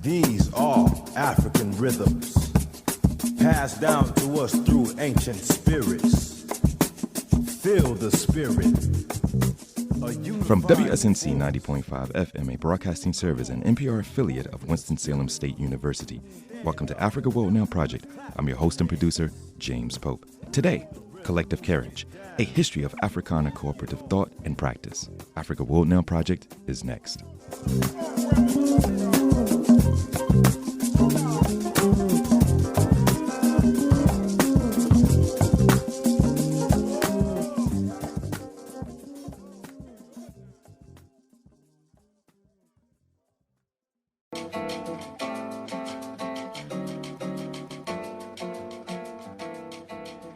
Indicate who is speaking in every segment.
Speaker 1: These are African rhythms, passed down to us through ancient spirits. Feel the spirit.
Speaker 2: From WSNC 90.5 FM, a broadcasting service and NPR affiliate of Winston-Salem State University. Welcome to Africa World Now Project. I'm your host and producer, James Pope. Today, Collective Carriage, a history of Africana cooperative thought and practice. Africa World Now Project is next.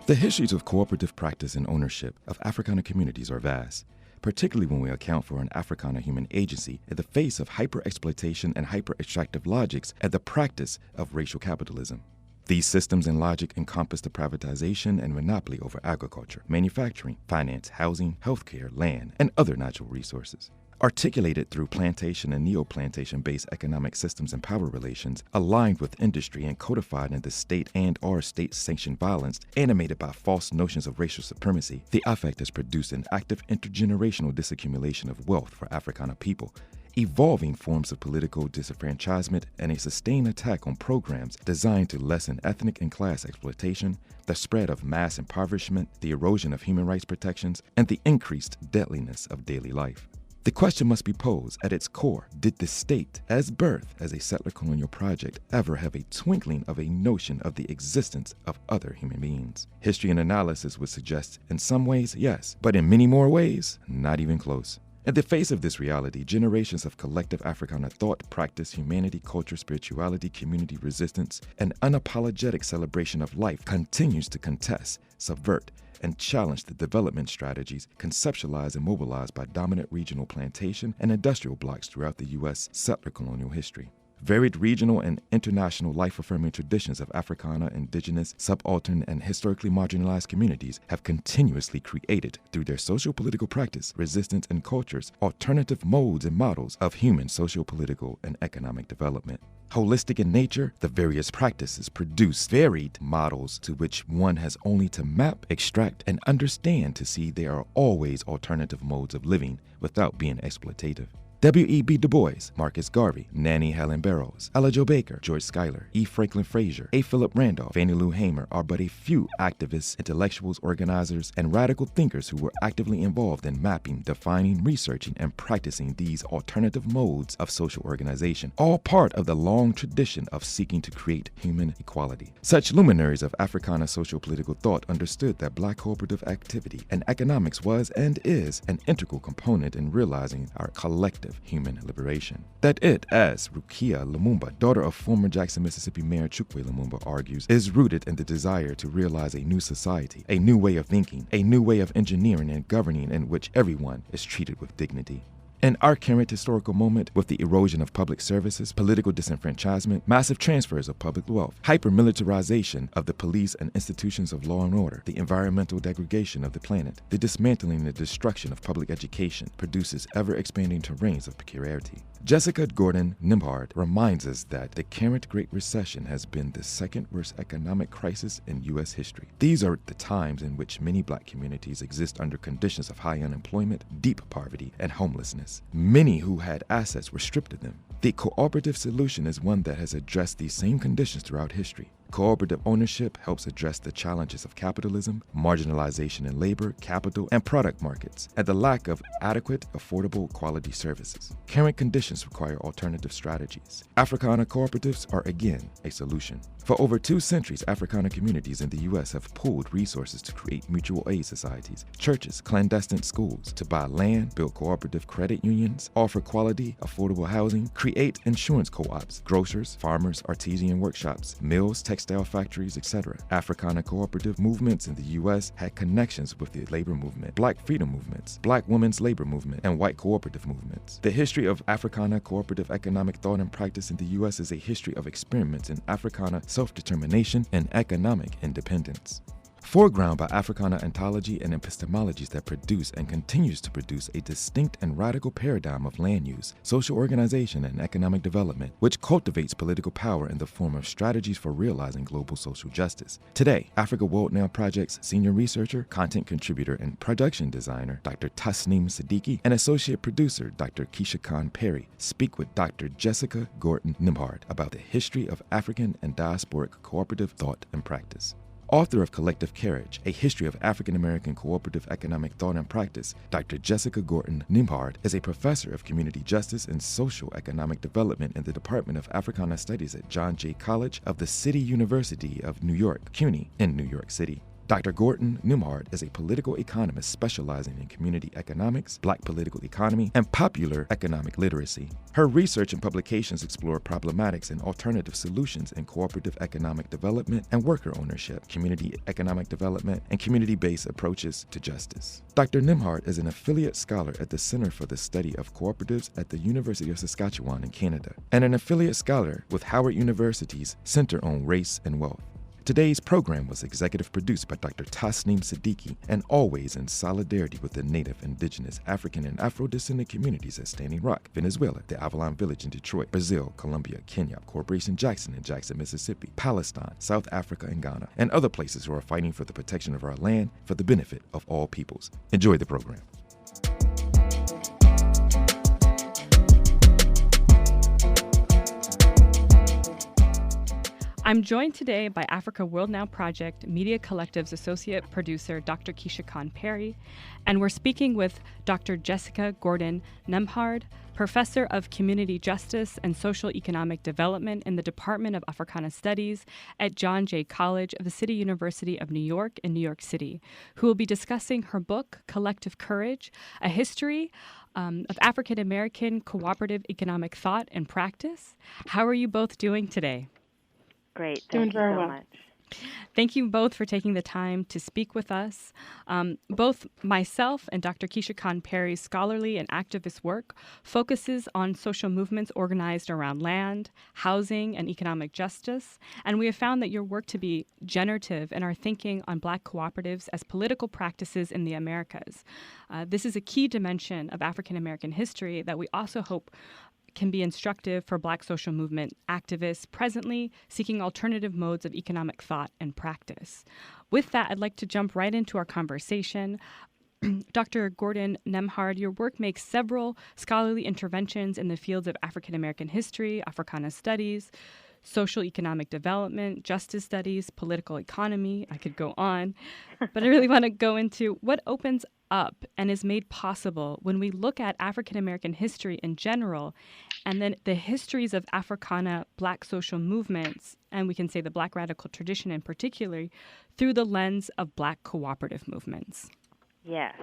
Speaker 2: The histories of cooperative practice and ownership of Africana communities are vast, particularly when we account for an Africana human agency in the face of hyper-exploitation and hyper-extractive logics and the practice of racial capitalism. These systems and logic encompass the privatization and monopoly over agriculture, manufacturing, finance, housing, healthcare, land, and other natural resources. Articulated through plantation and neo-plantation-based economic systems and power relations, aligned with industry and codified in the state and/or state-sanctioned violence, animated by false notions of racial supremacy, the effect has produced an active intergenerational disaccumulation of wealth for Africana people, evolving forms of political disenfranchisement, and a sustained attack on programs designed to lessen ethnic and class exploitation, the spread of mass impoverishment, the erosion of human rights protections, and the increased deadliness of daily life. The question must be posed at its core: did the state, as birth as a settler colonial project, ever have a twinkling of a notion of the existence of other human beings? History and analysis would suggest in some ways, yes, but in many more ways, not even close. In the face of this reality, generations of collective Africana thought, practice, humanity, culture, spirituality, community resistance, and unapologetic celebration of life continues to contest, subvert, and challenge the development strategies conceptualized and mobilized by dominant regional plantation and industrial blocs throughout the U.S. settler colonial history. Varied regional and international life-affirming traditions of Africana, indigenous, subaltern, and historically marginalized communities have continuously created, through their socio-political practice, resistance, and cultures, alternative modes and models of human socio-political and economic development. Holistic in nature, the various practices produce varied models to which one has only to map, extract, and understand to see there are always alternative modes of living without being exploitative. W.E.B. Du Bois, Marcus Garvey, Nannie Helen Burroughs, Ella Jo Baker, George Schuyler, E. Franklin Frazier, A. Philip Randolph, Fannie Lou Hamer are but a few activists, intellectuals, organizers, and radical thinkers who were actively involved in mapping, defining, researching, and practicing these alternative modes of social organization, all part of the long tradition of seeking to create human equality. Such luminaries of Africana socio-political thought understood that Black cooperative activity and economics was and is an integral component in realizing our collective human liberation. That it, as Rukia Lumumba, daughter of former Jackson, Mississippi Mayor Chukwu Lumumba, argues, is rooted in the desire to realize a new society, a new way of thinking, a new way of engineering and governing in which everyone is treated with dignity. In our current historical moment, with the erosion of public services, political disenfranchisement, massive transfers of public wealth, hyper-militarization of the police and institutions of law and order, the environmental degradation of the planet, the dismantling and destruction of public education produces ever-expanding terrains of precarity. Jessica Gordon Nimhard reminds us that the current Great Recession has been the second worst economic crisis in U.S. history. These are the times in which many Black communities exist under conditions of high unemployment, deep poverty, and homelessness. Many who had assets were stripped of them. The cooperative solution is one that has addressed these same conditions throughout history. Cooperative ownership helps address the challenges of capitalism, marginalization in labor, capital, and product markets, and the lack of adequate, affordable, quality services. Current conditions require alternative strategies. Africana cooperatives are again a solution. For over 2 centuries, Africana communities in the U.S. have pooled resources to create mutual aid societies, churches, clandestine schools, to buy land, build cooperative credit unions, offer quality, affordable housing, create insurance co-ops, grocers, farmers, artisan workshops, mills, textile factories, etc. Africana cooperative movements in the U.S. had connections with the labor movement, Black freedom movements, Black women's labor movement, and white cooperative movements. The history of Africana cooperative economic thought and practice in the U.S. is a history of experiments in Africana self-determination and economic independence. foreground by Africana ontology and epistemologies that produce and continues to produce a distinct and radical paradigm of land use, social organization, and economic development, which cultivates political power in the form of strategies for realizing global social justice. Today, Africa World Now Project's senior researcher, content contributor, and production designer, Dr. Tasneem Siddiqui, and associate producer, Dr. Keisha Khan Perry, speak with Dr. Jessica Gordon Nimhard about the history of African and diasporic cooperative thought and practice. Author of Collective Carriage, A History of African American Cooperative Economic Thought and Practice, Dr. Jessica Gordon Nimhard is a professor of community justice and social economic development in the Department of Africana Studies at John Jay College of the City University of New York, CUNY, in New York City. Dr. Gordon Nimhard is a political economist specializing in community economics, Black political economy, and popular economic literacy. Her research and publications explore problematics and alternative solutions in cooperative economic development and worker ownership, community economic development, and community-based approaches to justice. Dr. Nimhard is an affiliate scholar at the Center for the Study of Cooperatives at the University of Saskatchewan in Canada, and an affiliate scholar with Howard University's Center on Race and Wealth. Today's program was executive produced by Dr. Tasneem Siddiqui and always in solidarity with the Native, Indigenous, African, and Afro-descendant communities at Standing Rock, Venezuela, the Avalon Village in Detroit, Brazil, Colombia, Kenya, Corporation Jackson in Jackson, Mississippi, Palestine, South Africa, and Ghana, and other places who are fighting for the protection of our land for the benefit of all peoples. Enjoy the program.
Speaker 3: I'm joined today by Africa World Now Project Media Collective's associate producer, Dr. Keisha Khan Perry, and we're speaking with Dr. Jessica Gordon Nimhard, professor of community justice and social economic development in the Department of Africana Studies at John Jay College of the City University of New York in New York City, who will be discussing her book, Collective Courage, A History of African American Cooperative Economic Thought and Practice. How are you both doing today?
Speaker 4: Great. Thank you so much.
Speaker 3: Thank you both for taking the time to speak with us. Both myself and Dr. Keisha Khan Perry's scholarly and activist work focuses on social movements organized around land, housing, and economic justice, and we have found that your work to be generative in our thinking on Black cooperatives as political practices in the Americas. This is a key dimension of African American history that we also hope can be instructive for Black social movement activists presently seeking alternative modes of economic thought and practice. With that, I'd like to jump right into our conversation. Dr. Gordon Nimhard, your work makes several scholarly interventions in the fields of African American history, Africana studies, social economic development, justice studies, political economy. I could go on, but I really want to go into what opens up and is made possible when we look at African American history in general, and then the histories of Africana Black social movements, and we can say the Black radical tradition in particular, through the lens of Black cooperative movements.
Speaker 4: Yes.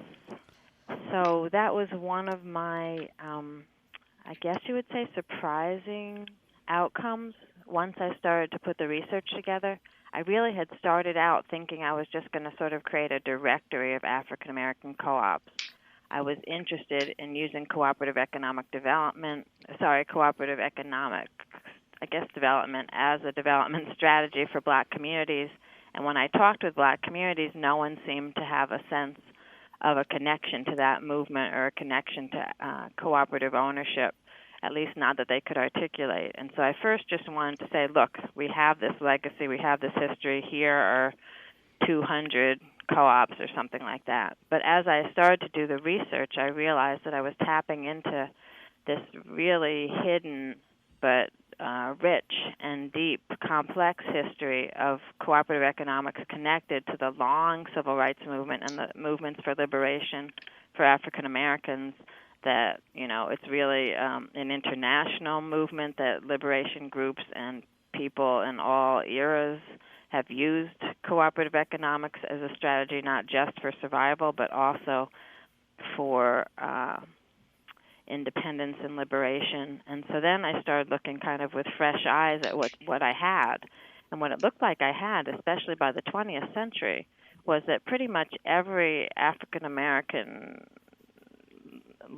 Speaker 4: So that was one of my, I guess you would say, surprising outcomes once I started to put the research together. I really had started out thinking I was just going to sort of create a directory of African American co-ops. I was interested in using cooperative economic, development as a development strategy for Black communities. And when I talked with Black communities, no one seemed to have a sense of a connection to that movement or a connection to cooperative ownership, at least not that they could articulate. And so I first just wanted to say, look, we have this legacy, we have this history, here are 200 co-ops or something like that. But as I started to do the research, I realized that I was tapping into this really hidden but rich and deep, complex history of cooperative economics connected to the long civil rights movement and the movements for liberation for African Americans. That, it's really an international movement that liberation groups and people in all eras have used cooperative economics as a strategy, not just for survival, but also for independence and liberation. And so then I started looking kind of with fresh eyes at what I had. And what it looked like I had, especially by the 20th century, was that pretty much every African American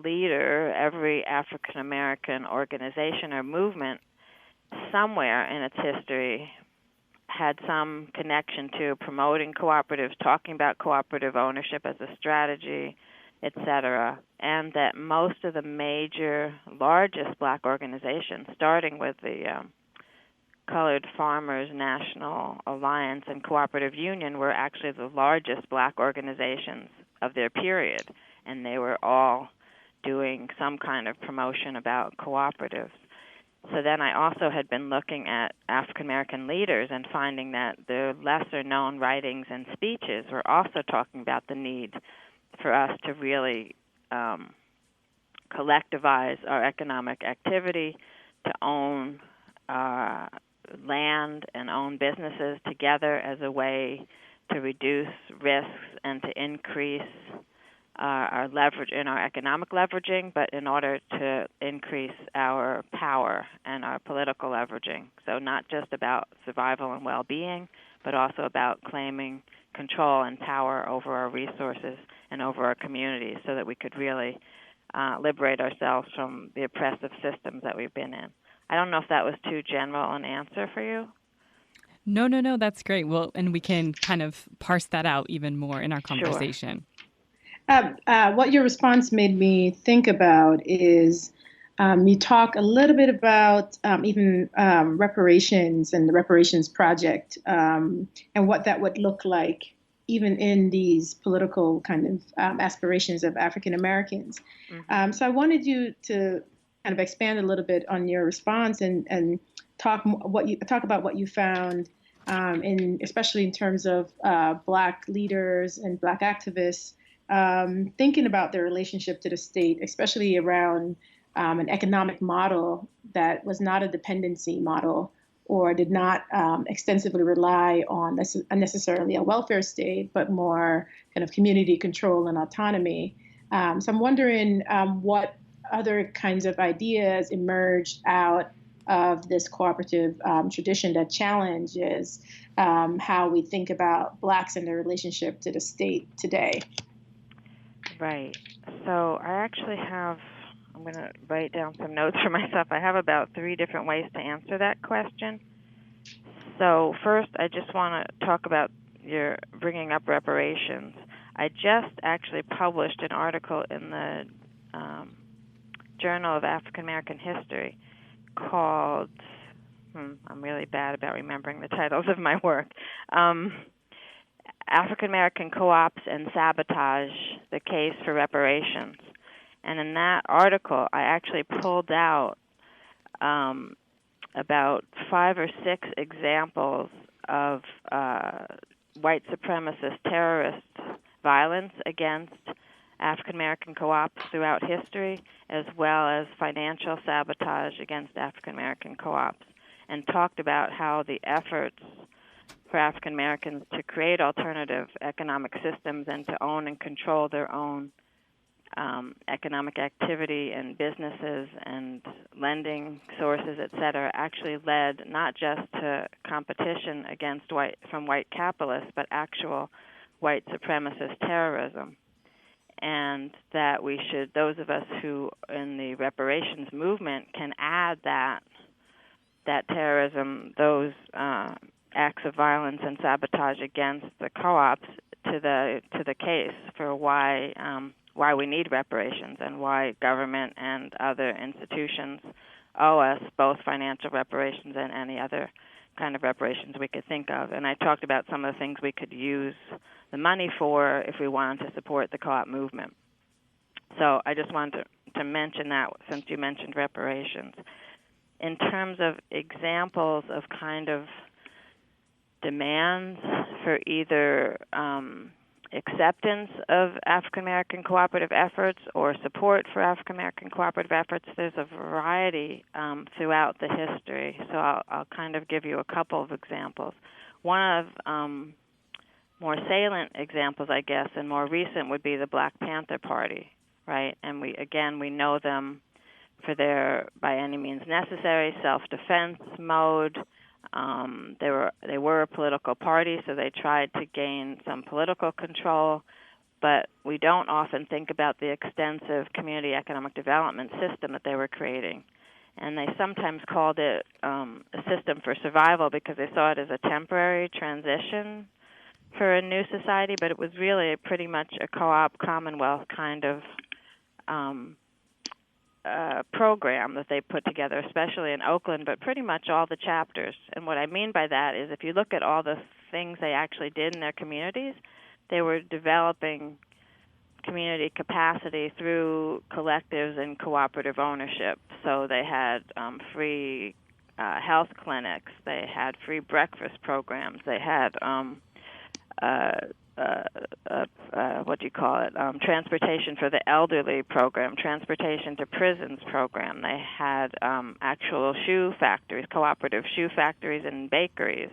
Speaker 4: leader, every African American organization or movement somewhere in its history had some connection to promoting cooperatives, talking about cooperative ownership as a strategy, etc., and that most of the major, largest black organizations, starting with the Colored Farmers National Alliance and Cooperative Union, were actually the largest black organizations of their period, and they were all doing some kind of promotion about cooperatives. So then I also had been looking at African American leaders and finding that their lesser known writings and speeches were also talking about the need for us to really collectivize our economic activity, to own land and own businesses together as a way to reduce risks and to increase our leverage in our economic leveraging, but in order to increase our power and our political leveraging. So not just about survival and well-being, but also about claiming control and power over our resources and over our communities so that we could really liberate ourselves from the oppressive systems that we've been in. I don't know if that was too general an answer for you.
Speaker 3: No, that's great. Well, and we can kind of parse that out even more in our conversation.
Speaker 4: Sure.
Speaker 5: What your response made me think about is you talk a little bit about even reparations and the reparations project and what that would look like even in these political kind of aspirations of African Americans. Mm-hmm. So I wanted you to kind of expand a little bit on your response and talk about what you found especially in terms of Black leaders and Black activists thinking about their relationship to the state, especially around an economic model that was not a dependency model or did not extensively rely on necessarily a welfare state, but more kind of community control and autonomy. So I'm wondering what other kinds of ideas emerged out of this cooperative tradition that challenges how we think about Blacks and their relationship to the state today.
Speaker 4: Right. So I actually I'm going to write down some notes for myself. I have about 3 different ways to answer that question. So first, I just want to talk about your bringing up reparations. I just actually published an article in the Journal of African American History called, I'm really bad about remembering the titles of my work, African American Co-ops and Sabotage, the Case for Reparations. And in that article, I actually pulled out about 5 or 6 examples of white supremacist terrorist violence against African American co-ops throughout history, as well as financial sabotage against African American co-ops, and talked about how the efforts for African Americans to create alternative economic systems and to own and control their own economic activity and businesses and lending sources, et cetera, actually led not just to competition from white capitalists, but actual white supremacist terrorism. And that those of us who in the reparations movement can add that terrorism, those acts of violence and sabotage against the co-ops to the case for why we need reparations and why government and other institutions owe us both financial reparations and any other kind of reparations we could think of. And I talked about some of the things we could use the money for if we wanted to support the co-op movement. So I just wanted to mention that since you mentioned reparations. In terms of examples of kind of demands for either acceptance of African American cooperative efforts or support for African American cooperative efforts, there's a variety throughout the history. So I'll kind of give you a couple of examples. One of more salient examples, I guess, and more recent would be the Black Panther Party, right? And we know them for their by any means necessary self-defense mode. They were a political party, so they tried to gain some political control, but we don't often think about the extensive community economic development system that they were creating. And they sometimes called it a system for survival because they saw it as a temporary transition for a new society, but it was really pretty much a co-op commonwealth kind of program that they put together, especially in Oakland, but pretty much all the chapters. And what I mean by that is if you look at all the things they actually did in their communities, they were developing community capacity through collectives and cooperative ownership. So they had free health clinics, they had free breakfast programs, they had transportation for the elderly program, transportation to prisons program. They had actual shoe factories, cooperative shoe factories and bakeries.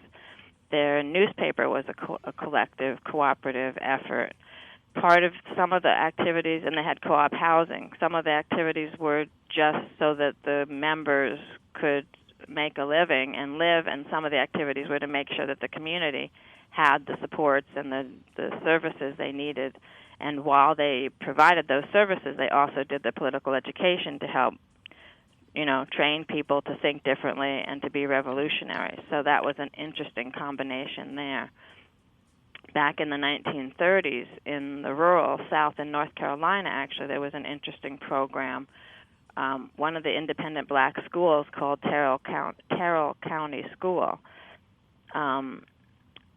Speaker 4: Their newspaper was a collective, cooperative effort. Part of some of the activities, and they had co-op housing, some of the activities were just so that the members could make a living and live, and some of the activities were to make sure that the community had the supports and the services they needed. And while they provided those services, they also did the political education to help, train people to think differently and to be revolutionary. So that was an interesting combination there. Back in the 1930s, in the rural South in North Carolina, actually, there was an interesting program. One of the independent black schools called Terrell County School.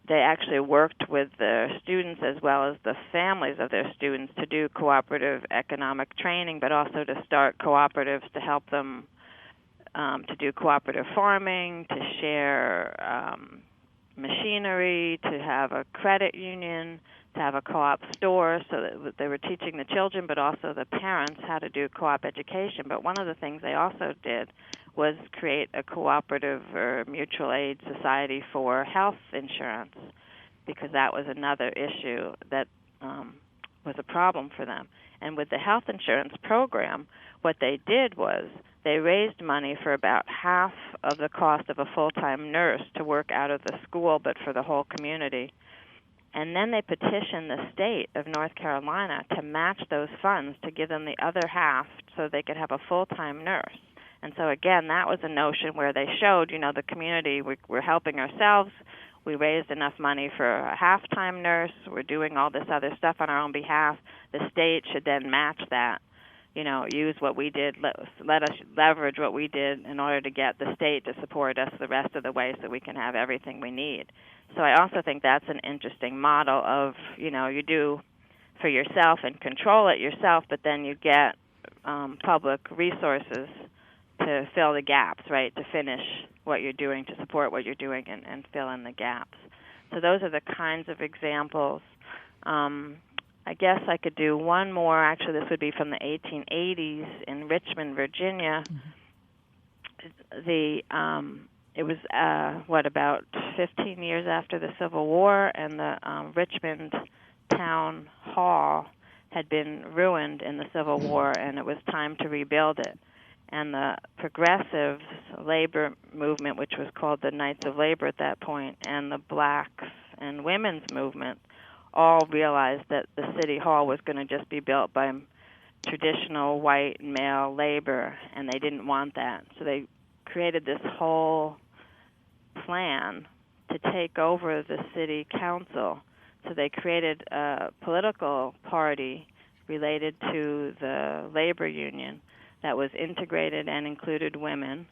Speaker 4: They actually worked with the students as well as the families of their students to do cooperative economic training, but also to start cooperatives to help them to do cooperative farming, to share machinery, to have a credit union, to have a co-op store, so that they were teaching the children but also the parents how to do co-op education. But one of the things they also did was create a cooperative or mutual aid society for health insurance, because that was another issue that was a problem for them. And with the health insurance program, what they did was they raised money for about half of the cost of a full-time nurse to work out of the school, but for the whole community. And then they petitioned the state of North Carolina to match those funds to give them the other half so they could have a full-time nurse. And so, again, that was a notion where they showed, the community, we're helping ourselves. We raised enough money for a half-time nurse. We're doing all this other stuff on our own behalf. The state should then match that, use what we did, let us leverage what we did in order to get the state to support us the rest of the way so we can have everything we need. So I also think that's an interesting model of, you do for yourself and control it yourself, but then you get public resources to fill the gaps, right, to finish what you're doing, to support what you're doing and fill in the gaps. So those are the kinds of examples. I guess I could do one more. Actually, this would be from the 1880s in Richmond, Virginia. Mm-hmm. It was, about 15 years after the Civil War, and the Richmond Town Hall had been ruined in the Civil War, and it was time to rebuild it. And the progressive labor movement, which was called the Knights of Labor at that point, and the blacks and women's movement all realized that the city hall was going to just be built by traditional white male labor, and they didn't want that. So they created this whole plan to take over the city council. So they created a political party related to the labor union that was integrated and included women.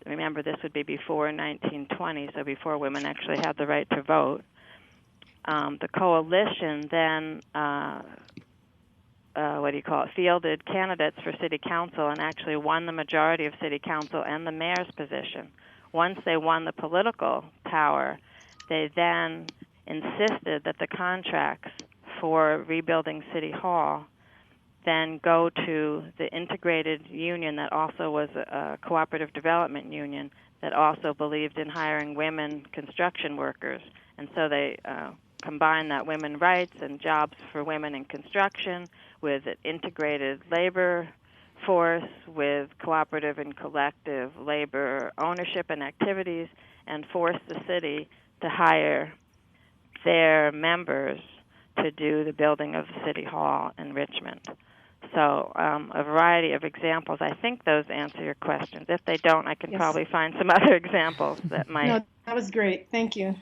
Speaker 4: Remember, this would be before 1920, so before women actually had the right to vote. The coalition then, fielded candidates for city council and actually won the majority of city council and the mayor's position. Once they won the political power, they then insisted that the contracts for rebuilding City Hall then go to the integrated union that also was a cooperative development union that also believed in hiring women construction workers. And so they combined that women's rights and jobs for women in construction with an integrated labor force, with cooperative and collective labor ownership and activities, and forced the city to hire their members to do the building of the City Hall in Richmond. So a variety of examples. I think those answer your questions. If they don't, I can probably find some other examples that might.
Speaker 5: No, that was great. Thank you.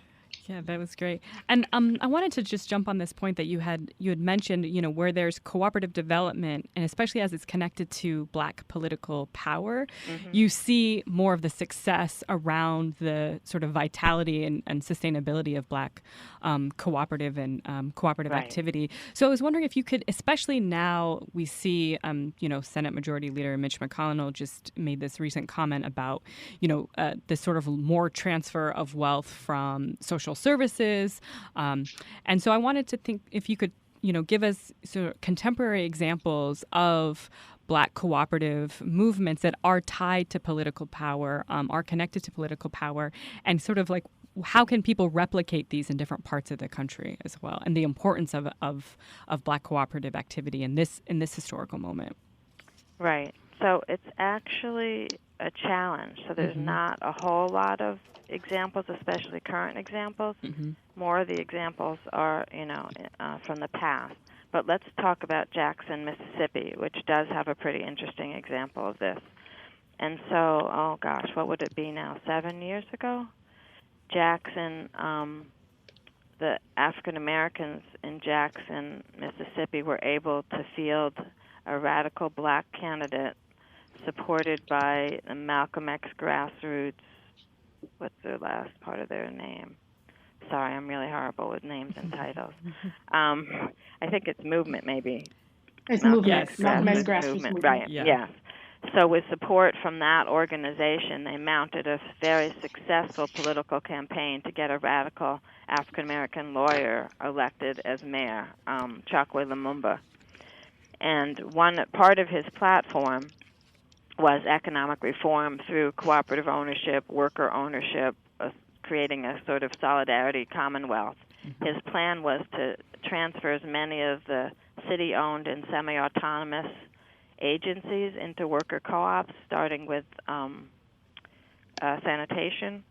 Speaker 3: Yeah, that was great. And I wanted to just jump on this point that you had mentioned, where there's cooperative development, and especially as it's connected to Black political power, you see more of the success around the sort of vitality and sustainability of Black cooperative and cooperative activity. So I was wondering if you could, especially now we see, Senate Majority Leader Mitch McConnell just made this recent comment about, this sort of more transfer of wealth from social services. And so I wanted to think if you could, give us sort of contemporary examples of Black cooperative movements that are tied to political power, are connected to political power, and sort of like how can people replicate these in different parts of the country as well, and the importance of Black cooperative activity in this historical moment.
Speaker 4: Right. So it's actually a challenge. So there's not a whole lot of examples, especially current examples. More of the examples are, from the past. But let's talk about Jackson, Mississippi, which does have a pretty interesting example of this. And so, what would it be now? 7 years ago? Jackson, the African Americans in Jackson, Mississippi, were able to field a radical Black candidate supported by the Malcolm X grassroots. What's the last part of their name? Sorry, I'm really horrible with names and titles. I think it's movement, maybe.
Speaker 5: It's
Speaker 4: Malcolm
Speaker 5: movement.
Speaker 4: X
Speaker 5: Malcolm X
Speaker 4: grassroots
Speaker 5: movement.
Speaker 4: Right,
Speaker 3: Yeah.
Speaker 4: yes. So with support from that organization, they mounted a very successful political campaign to get a radical African-American lawyer elected as mayor, Chokwe Lumumba. And one part of his platform was economic reform through cooperative ownership, worker ownership, creating a sort of solidarity commonwealth. His plan was to transfer as many of the city-owned and semi-autonomous agencies into worker co-ops, starting with sanitation,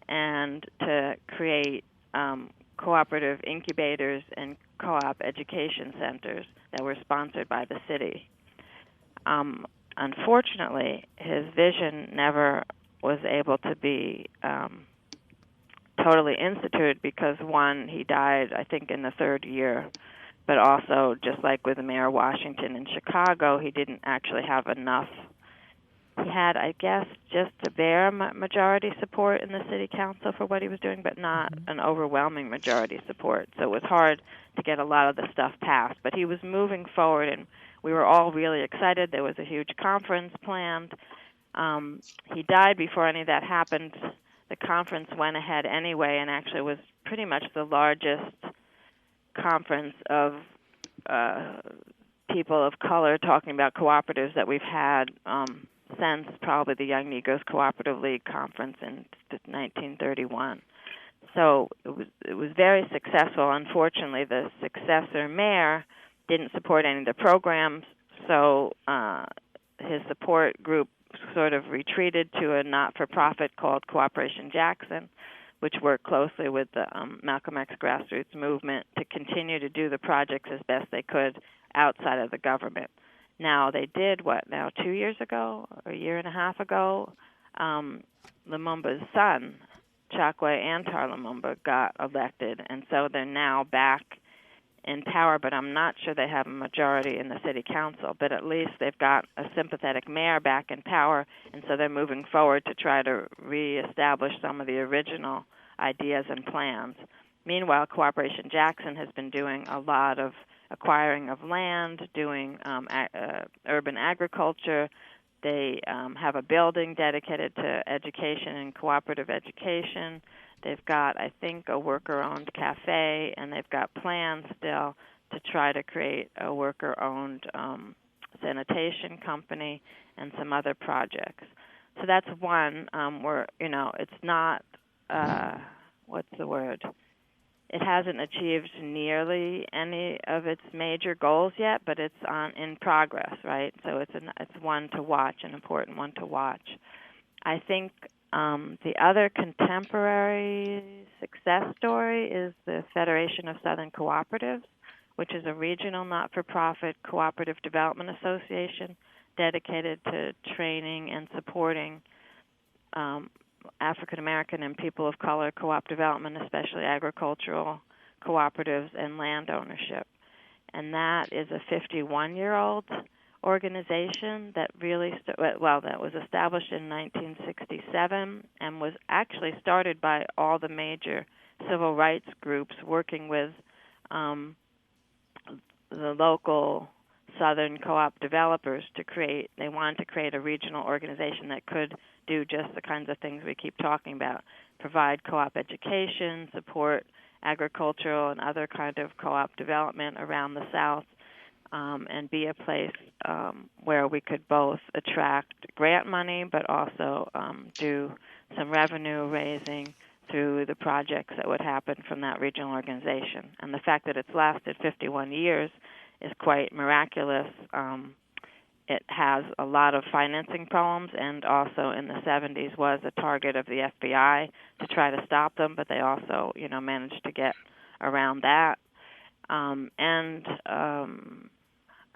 Speaker 4: and to create cooperative incubators and co-op education centers that were sponsored by the city. Unfortunately, his vision never was able to be totally instituted because, one, he died, I think, in the third year, but also, just like with Mayor Washington in Chicago, he didn't actually have enough. He had, I guess, just a bare majority support in the city council for what he was doing, but not an overwhelming majority support. So it was hard to get a lot of the stuff passed. But he was moving forward, and we were all really excited. There was a huge conference planned. He died before any of that happened. The conference went ahead anyway, and actually was pretty much the largest conference of people of color talking about cooperatives that we've had since probably the Young Negroes Cooperative League conference in 1931. So it was very successful. Unfortunately, the successor mayor didn't support any of the programs, so his support group sort of retreated to a not-for-profit called Cooperation Jackson, which worked closely with the Malcolm X grassroots movement to continue to do the projects as best they could outside of the government. Now, they did, 2 years ago, or a year and a half ago, Lumumba's son, Chokwe Antar Lumumba, got elected, and so they're now back in power, but I'm not sure they have a majority in the city council, but at least they've got a sympathetic mayor back in power, and so they're moving forward to try to reestablish some of the original ideas and plans. Meanwhile, Cooperation Jackson has been doing a lot of acquiring of land, doing urban agriculture. They have a building dedicated to education and cooperative education. They've got, I think, a worker-owned cafe, and they've got plans still to try to create a worker-owned sanitation company and some other projects. So that's one where, it's not, it hasn't achieved nearly any of its major goals yet, but it's in progress, right? So it's one to watch, an important one to watch. I think the other contemporary success story is the Federation of Southern Cooperatives, which is a regional not-for-profit cooperative development association dedicated to training and supporting African American and people of color co-op development, especially agricultural cooperatives and land ownership. And that is a 51-year-old organization that that was established in 1967 and was actually started by all the major civil rights groups working with the local southern co-op developers they wanted to create a regional organization that could do just the kinds of things we keep talking about, provide co-op education, support agricultural and other kind of co-op development around the South, and be a place where we could both attract grant money but also do some revenue raising through the projects that would happen from that regional organization. And the fact that it's lasted 51 years is quite miraculous. It has a lot of financing problems, and also in the 70s was a target of the FBI to try to stop them, but they also, managed to get around that.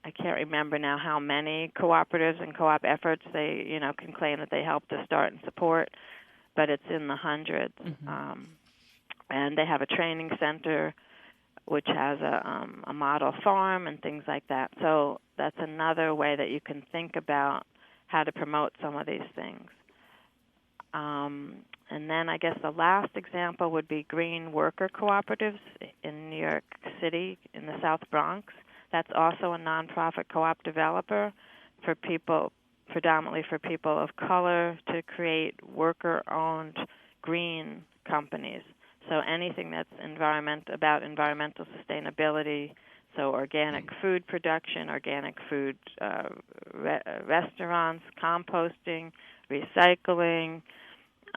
Speaker 4: I can't remember now how many cooperatives and co-op efforts they, can claim that they helped to start and support, but it's in the hundreds. Mm-hmm. And they have a training center which has a model farm and things like that. So that's another way that you can think about how to promote some of these things. And then I guess the last example would be green worker cooperatives in New York City in the South Bronx. That's also a nonprofit co-op developer for people, predominantly for people of color, to create worker-owned green companies. So anything that's about environmental sustainability, so organic food production, organic food restaurants, composting, recycling,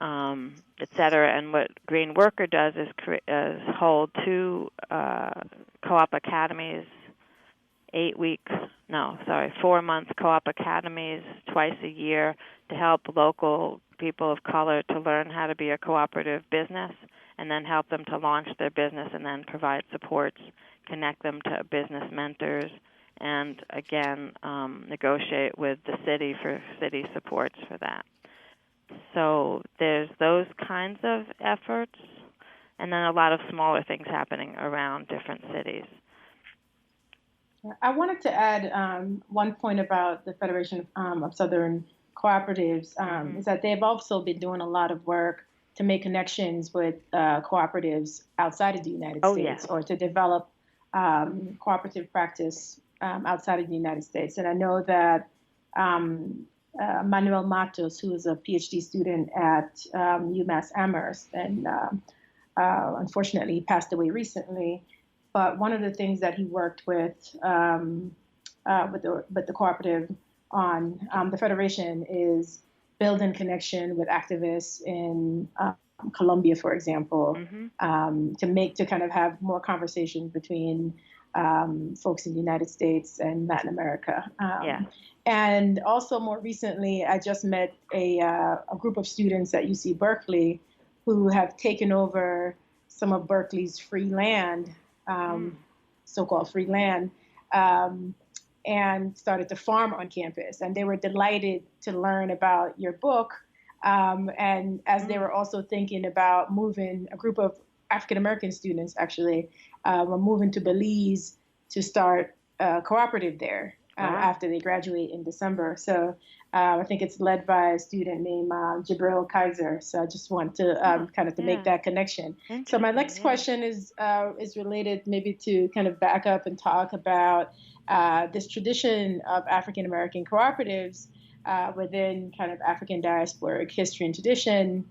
Speaker 4: et cetera. And what Green Worker does is hold 2 co-op academies, 4-month co-op academies twice a year to help local people of color to learn how to be a cooperative business, and then help them to launch their business, and then provide supports, connect them to business mentors, and again, negotiate with the city for city supports for that. So there's those kinds of efforts, and then a lot of smaller things happening around different cities.
Speaker 5: I wanted to add one point about the Federation of Southern Cooperatives, is that they've also been doing a lot of work to make connections with cooperatives outside of the United States,
Speaker 4: yes.
Speaker 5: or to develop cooperative practice outside of the United States. And I know that Manuel Matos, who is a PhD student at UMass Amherst, and unfortunately he passed away recently, but one of the things that he worked with the cooperative on the Federation is building connection with activists in Colombia, for example, to kind of have more conversations between folks in the United States and Latin America. And also more recently, I just met a group of students at UC Berkeley who have taken over some of Berkeley's free land, so-called free land, and started to farm on campus. And they were delighted to learn about your book. And as they were also thinking about moving, a group of African-American students actually were moving to Belize to start a cooperative there after they graduate in December. So I think it's led by a student named Jibril Kaiser. So I just want to to make that connection. So my next question is related maybe to kind of back up and talk about this tradition of African-American cooperatives within kind of African diasporic history and tradition,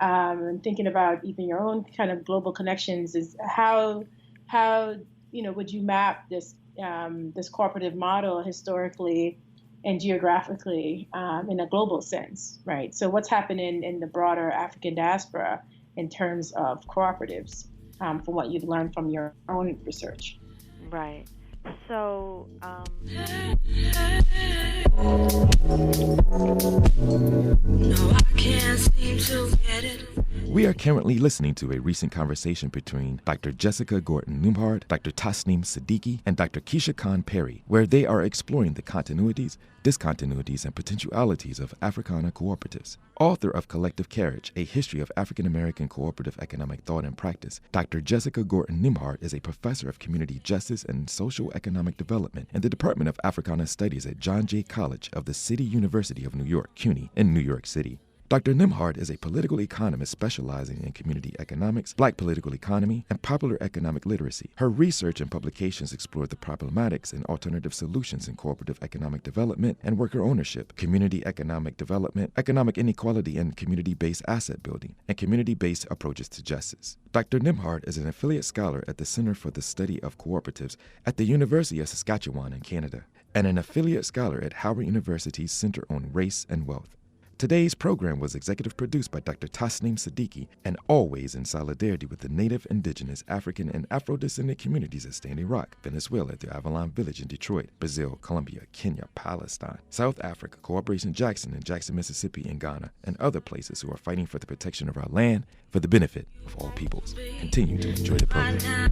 Speaker 5: and thinking about even your own kind of global connections. Is how would you map this this cooperative model historically and geographically in a global sense, right? So what's happening in the broader African diaspora in terms of cooperatives, from what you've learned from your own research?
Speaker 4: Right. So,
Speaker 6: No, I can't seem to get it.
Speaker 2: We are currently listening to a recent conversation between Dr. Jessica Gordon-Nembhard, Dr. Tasneem Siddiqui, and Dr. Keisha Khan Perry, where they are exploring the continuities, discontinuities, and potentialities of Africana cooperatives. Author of Collective Carriage, A History of African American Cooperative Economic Thought and Practice, Dr. Jessica Gordon-Nembhard is a professor of community justice and social economic development in the Department of Africana Studies at John Jay College of the City University of New York, CUNY, in New York City. Dr. Nembhard is a political economist specializing in community economics, black political economy, and popular economic literacy. Her research and publications explore the problematics and alternative solutions in cooperative economic development and worker ownership, community economic development, economic inequality, and community-based asset building, and community-based approaches to justice. Dr. Nembhard is an affiliate scholar at the Center for the Study of Cooperatives at the University of Saskatchewan in Canada, and an affiliate scholar at Howard University's Center on Race and Wealth. Today's program was executive produced by Dr. Tasneem Siddiqui and always in solidarity with the Native, Indigenous, African, and Afro-descendant communities at Standing Rock, Venezuela, the Avalon Village in Detroit, Brazil, Colombia, Kenya, Palestine, South Africa, Corporation Jackson in Jackson, Mississippi, and Ghana, and other places who are fighting for the protection of our land for the benefit of all peoples. Continue to enjoy the program.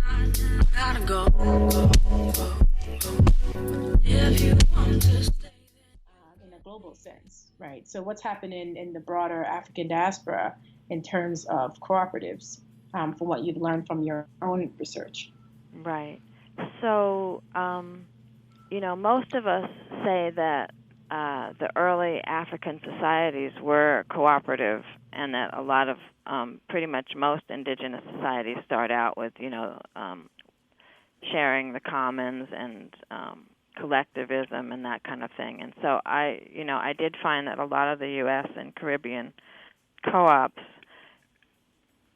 Speaker 5: In a global sense, right? So what's happening in the broader African diaspora in terms of cooperatives, from what you've learned from your own research?
Speaker 4: Right. So, most of us say that the early African societies were cooperative, and that a lot of, pretty much most indigenous societies start out with, sharing the commons and collectivism and that kind of thing. And so I did find that a lot of the U.S. and Caribbean co-ops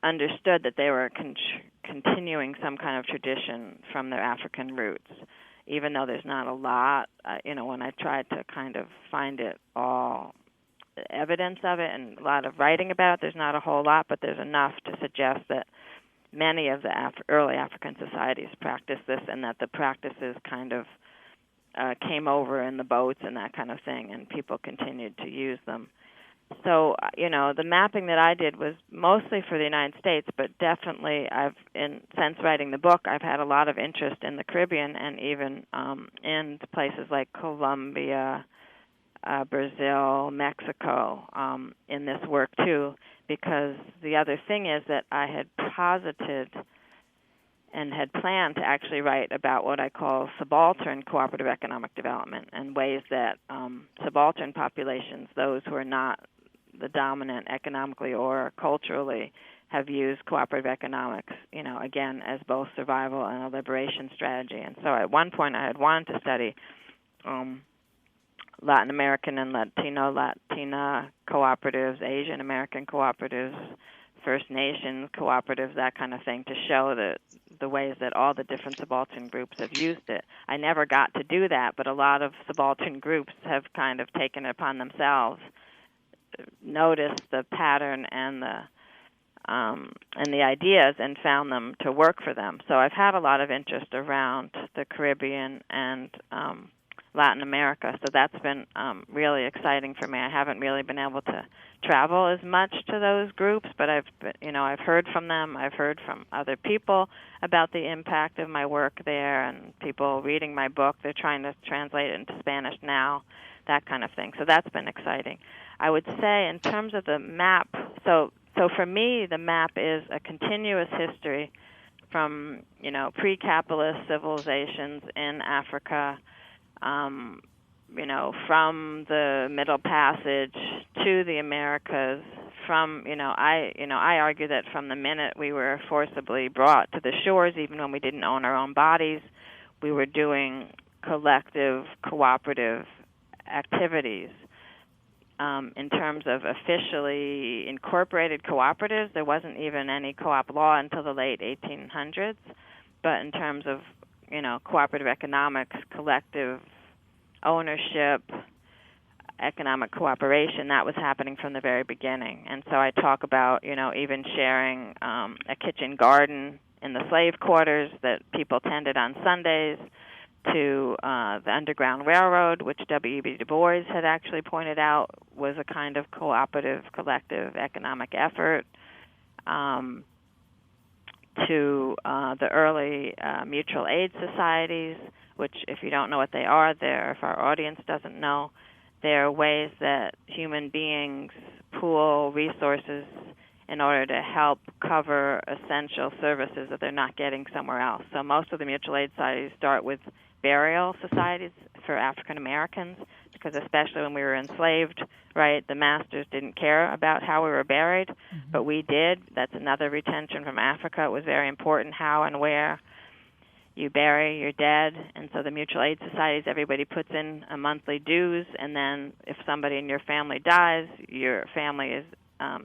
Speaker 4: understood that they were continuing some kind of tradition from their African roots, even though there's not a lot. When I tried to kind of find it all evidence of it and a lot of writing about it, there's not a whole lot, but there's enough to suggest that many of the early African societies practiced this, and that the practices kind of came over in the boats and that kind of thing, and people continued to use them. So, the mapping that I did was mostly for the United States, but definitely since writing the book, I've had a lot of interest in the Caribbean and even in places like Colombia, Brazil, Mexico, in this work too, because the other thing is that I had posited and had planned to actually write about what I call subaltern cooperative economic development, and ways that subaltern populations, those who are not the dominant economically or culturally, have used cooperative economics, again, as both survival and a liberation strategy. And so at one point I had wanted to study Latin American and Latina cooperatives, Asian American cooperatives, First Nations cooperatives, that kind of thing, to show the ways that all the different subaltern groups have used it. I never got to do that, but a lot of subaltern groups have kind of taken it upon themselves, noticed the pattern and the ideas, and found them to work for them. So I've had a lot of interest around the Caribbean and Latin America, so that's been really exciting for me. I haven't really been able to travel as much to those groups, but I've heard from them. I've heard from other people about the impact of my work there, and people reading my book. They're trying to translate it into Spanish now, that kind of thing. So that's been exciting. I would say in terms of the map, so for me the map is a continuous history from pre-capitalist civilizations in Africa, from the Middle Passage to the Americas. I argue that from the minute we were forcibly brought to the shores, even when we didn't own our own bodies, we were doing collective, cooperative activities. In terms of officially incorporated cooperatives, there wasn't even any co-op law until the late 1800s. But in terms of, cooperative economics, collective ownership, economic cooperation, that was happening from the very beginning. And so I talk about, even sharing a kitchen garden in the slave quarters that people tended on Sundays, to the Underground Railroad, which W.E.B. Du Bois had actually pointed out was a kind of cooperative, collective economic effort, to the early mutual aid societies, which, if you don't know what they are, if our audience doesn't know, they're ways that human beings pool resources in order to help cover essential services that they're not getting somewhere else. So most of the mutual aid societies start with burial societies for African Americans, because especially when we were enslaved, right, the masters didn't care about how we were buried, but we did. That's another retention from Africa. It was very important how and where you bury your dead. And so the mutual aid societies, everybody puts in a monthly dues, and then if somebody in your family dies, your family is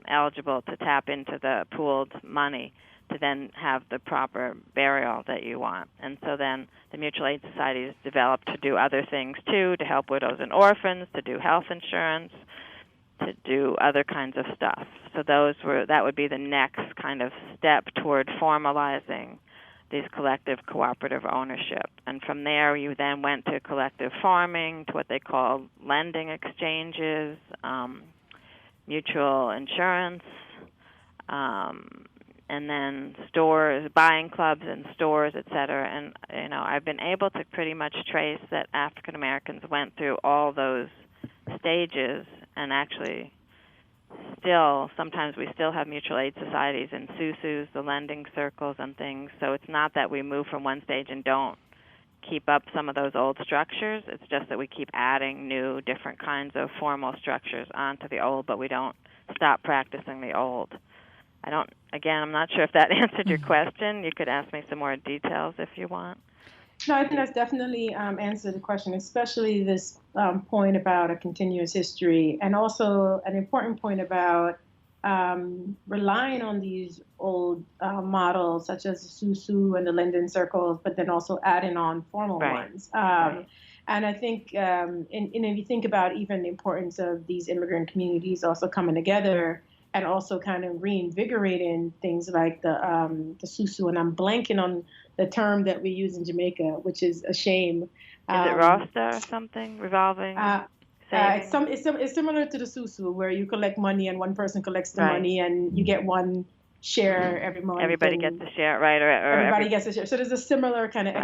Speaker 4: eligible to tap into the pooled money to then have the proper burial that you want. And so then the mutual aid societies developed to do other things too, to help widows and orphans, to do health insurance, to do other kinds of stuff. So that would be the next kind of step toward formalizing these collective cooperative ownership. And from there you then went to collective farming, to what they call lending exchanges, mutual insurance, and then stores, buying clubs and stores, et cetera. And I've been able to pretty much trace that African Americans went through all those stages, and actually sometimes we still have mutual aid societies and SUSUs, the lending circles and things. So it's not that we move from one stage and don't keep up some of those old structures. It's just that we keep adding new, different kinds of formal structures onto the old, but we don't stop practicing the old. I'm not sure if that answered your question. You could ask me some more details if you want.
Speaker 5: No, I think that's definitely answered the question, especially this point about a continuous history, and also an important point about relying on these old models, such as the SUSU and the lending circles, but then also adding on formal ones. And I think, and if you think about even the importance of these immigrant communities also coming together and also kind of reinvigorating things like the SUSU, and I'm blanking on the term that we use in Jamaica, which is a shame.
Speaker 4: Is it Rasta or something? Revolving?
Speaker 5: It's similar to the SUSU, where you collect money and one person collects the money and you get one share every month.
Speaker 4: Everybody gets a share, right? Or
Speaker 5: everybody gets a share. So there's a similar kind of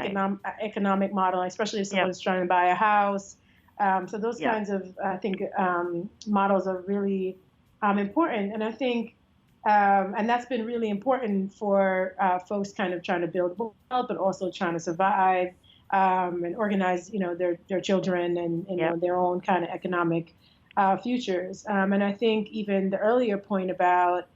Speaker 5: economic model, especially if someone's trying to buy a house. So those kinds of, I think, models are really important. And I think, and that's been really important for folks kind of trying to build wealth, but also trying to survive and organize, their children and their own kind of economic futures. And I think even the earlier point about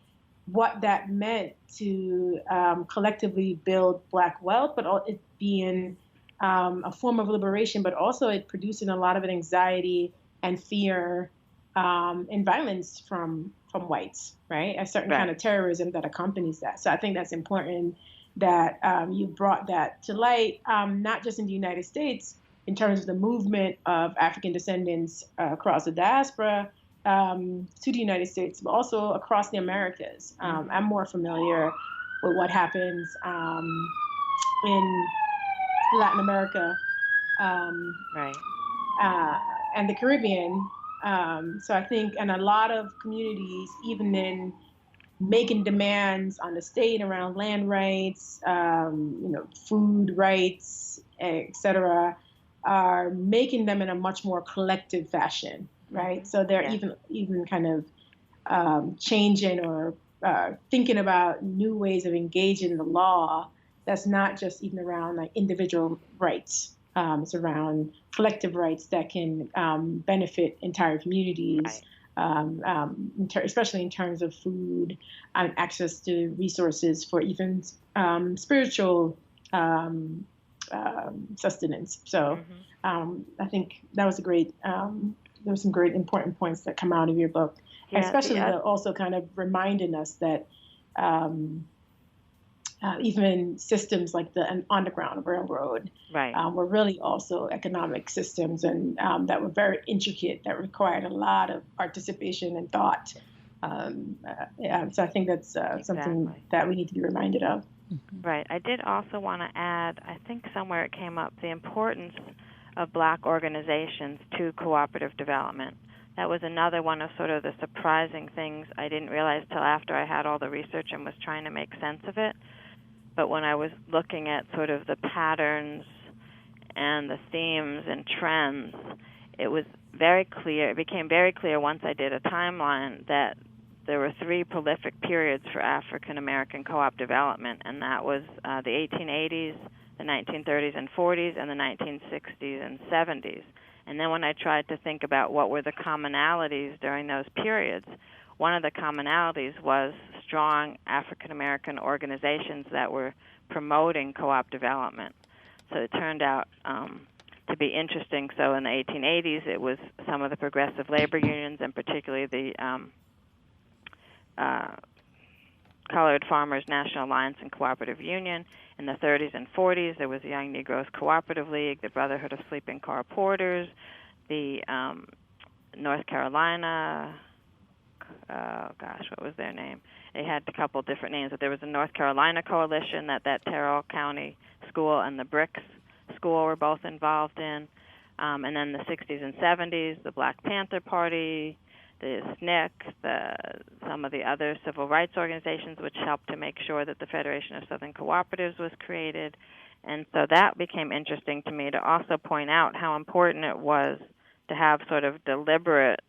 Speaker 5: what that meant to collectively build Black wealth, but it being a form of liberation, but also it producing a lot of anxiety and fear and violence from whites, right? A certain kind of terrorism that accompanies that. So I think that's important that you brought that to light, not just in the United States in terms of the movement of African descendants across the diaspora to the United States, but also across the Americas. I'm more familiar with what happens in Latin America and the Caribbean. So I think, and a lot of communities, even in making demands on the state around land rights, food rights, et cetera, are making them in a much more collective fashion, right? So they're even kind of changing or thinking about new ways of engaging the law that's not just even around like individual rights. It's around collective rights that can benefit entire communities, especially in terms of food and access to resources for even spiritual sustenance. So I think that was there were some great important points that come out of your book, especially also kind of reminding us that even systems like the Underground Railroad were really also economic systems, and that were very intricate, that required a lot of participation and thought. So I think that's something that we need to be reminded of.
Speaker 4: Right. I did also want to add, I think somewhere it came up, the importance of Black organizations to cooperative development. that was another one of sort of the surprising things I didn't realize till after I had all the research and was trying to make sense of it. But when I was looking at sort of the patterns and the themes and trends, it was very clear. It became very clear once I did a timeline that there were three prolific periods for African American co-op development, and that was the 1880s, the 1930s and 40s, and the 1960s and 70s. And then when I tried to think about what were the commonalities during those periods, one of the commonalities was strong African American organizations that were promoting co-op development. So it turned out to be interesting. So in the 1880s, it was some of the progressive labor unions, and particularly the Colored Farmers National Alliance and Cooperative Union. In the 30s and 40s, there was the Young Negroes Cooperative League, the Brotherhood of Sleeping Car Porters, the North Carolina, what was their name? They had a couple different names, but there was the North Carolina Coalition that Terrell County School and the Bricks School were both involved in. And then the 60s and 70s, the Black Panther Party, the SNCC, some of the other civil rights organizations, which helped to make sure that the Federation of Southern Cooperatives was created. And so that became interesting to me to also point out how important it was to have sort of deliberate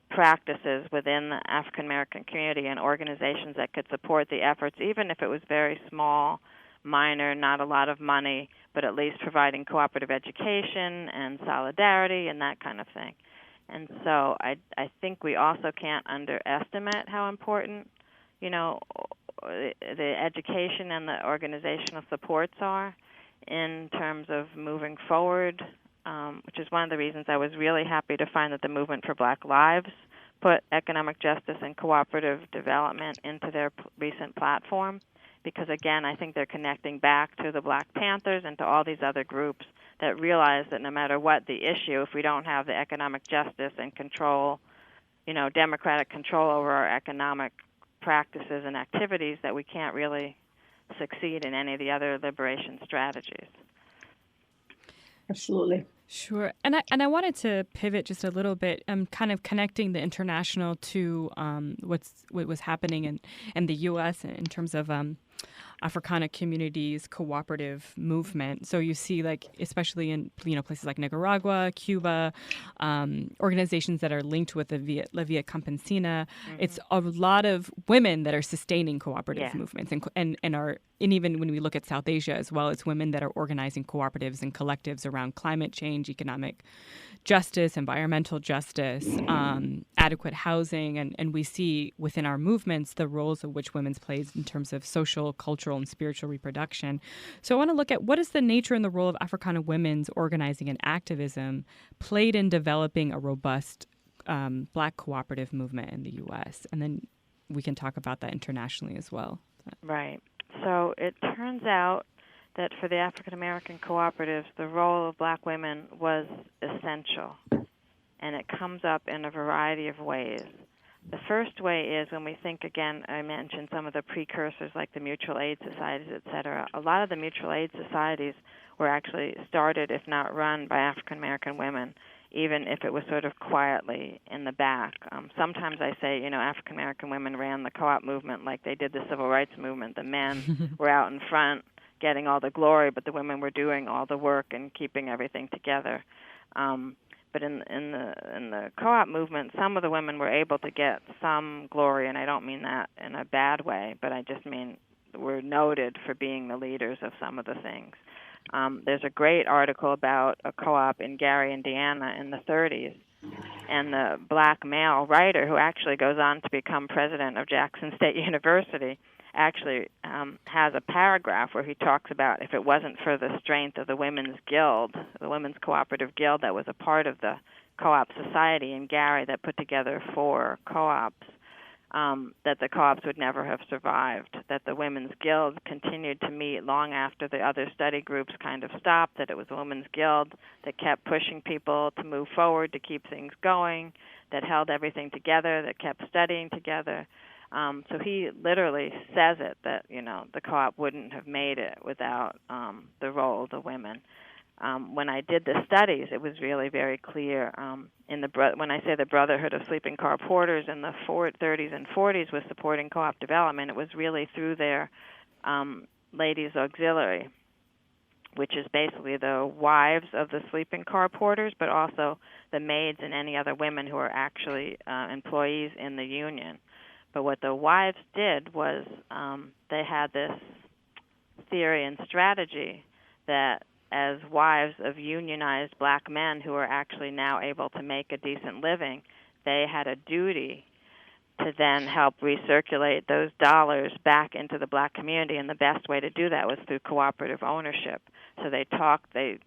Speaker 4: practices within the African American community and organizations that could support the efforts, even if it was very small, minor, not a lot of money, but at least providing cooperative education and solidarity and that kind of thing. And so I think we also can't underestimate how important, the education and the organizational supports are in terms of moving forward, which is one of the reasons I was really happy to find that the Movement for Black Lives put economic justice and cooperative development into their recent platform, because, again, I think they're connecting back to the Black Panthers and to all these other groups that realize that no matter what the issue, if we don't have the economic justice and control, democratic control over our economic practices and activities, that we can't really succeed in any of the other liberation strategies.
Speaker 5: Absolutely.
Speaker 3: Sure. And I wanted to pivot just a little bit, kind of connecting the international to what was happening in the U.S. in terms of Africana communities' cooperative movement. So you see, especially in places like Nicaragua, Cuba, organizations that are linked with the Via Campesina. Mm-hmm. It's a lot of women that are sustaining cooperative movements, and even when we look at South Asia as well, it's women that are organizing cooperatives and collectives around climate change, economic justice, environmental justice, adequate housing, and we see within our movements the roles of which women's plays in terms of social, cultural, and spiritual reproduction. So I want to look at what is the nature and the role of Africana women's organizing and activism played in developing a robust Black cooperative movement in the U.S., and then we can talk about that internationally as well.
Speaker 4: Right. So it turns out that for the African American cooperatives, the role of Black women was essential, and it comes up in a variety of ways. The first way is when we think, again, I mentioned some of the precursors like the mutual aid societies, et cetera. A lot of the mutual aid societies were actually started, if not run, by African American women, even if it was sort of quietly in the back. Sometimes I say, African American women ran the co-op movement like they did the civil rights movement. The men were out in front getting all the glory, but the women were doing all the work and keeping everything together. But in the co-op movement, some of the women were able to get some glory, and I don't mean that in a bad way, but I just mean were noted for being the leaders of some of the things. There's a great article about a co-op in Gary, Indiana in the 30s, and the Black male writer who actually goes on to become president of Jackson State University actually has a paragraph where he talks about if it wasn't for the strength of the Women's Guild, the Women's Cooperative Guild that was a part of the co-op society in Gary that put together 4 co-ops, that the co-ops would never have survived, that the Women's Guild continued to meet long after the other study groups kind of stopped, that it was the Women's Guild that kept pushing people to move forward, to keep things going, that held everything together, that kept studying together. So he literally says it, that, the co-op wouldn't have made it without the role of the women. when I did the studies, it was really very clear. When I say the Brotherhood of Sleeping Car Porters in the 30s and 40s was supporting co-op development, it was really through their ladies' auxiliary, which is basically the wives of the sleeping car porters, but also the maids and any other women who are actually employees in the union. But what the wives did was they had this theory and strategy that as wives of unionized black men who are actually now able to make a decent living, they had a duty to then help recirculate those dollars back into the black community, and the best way to do that was through cooperative ownership. So they talked, they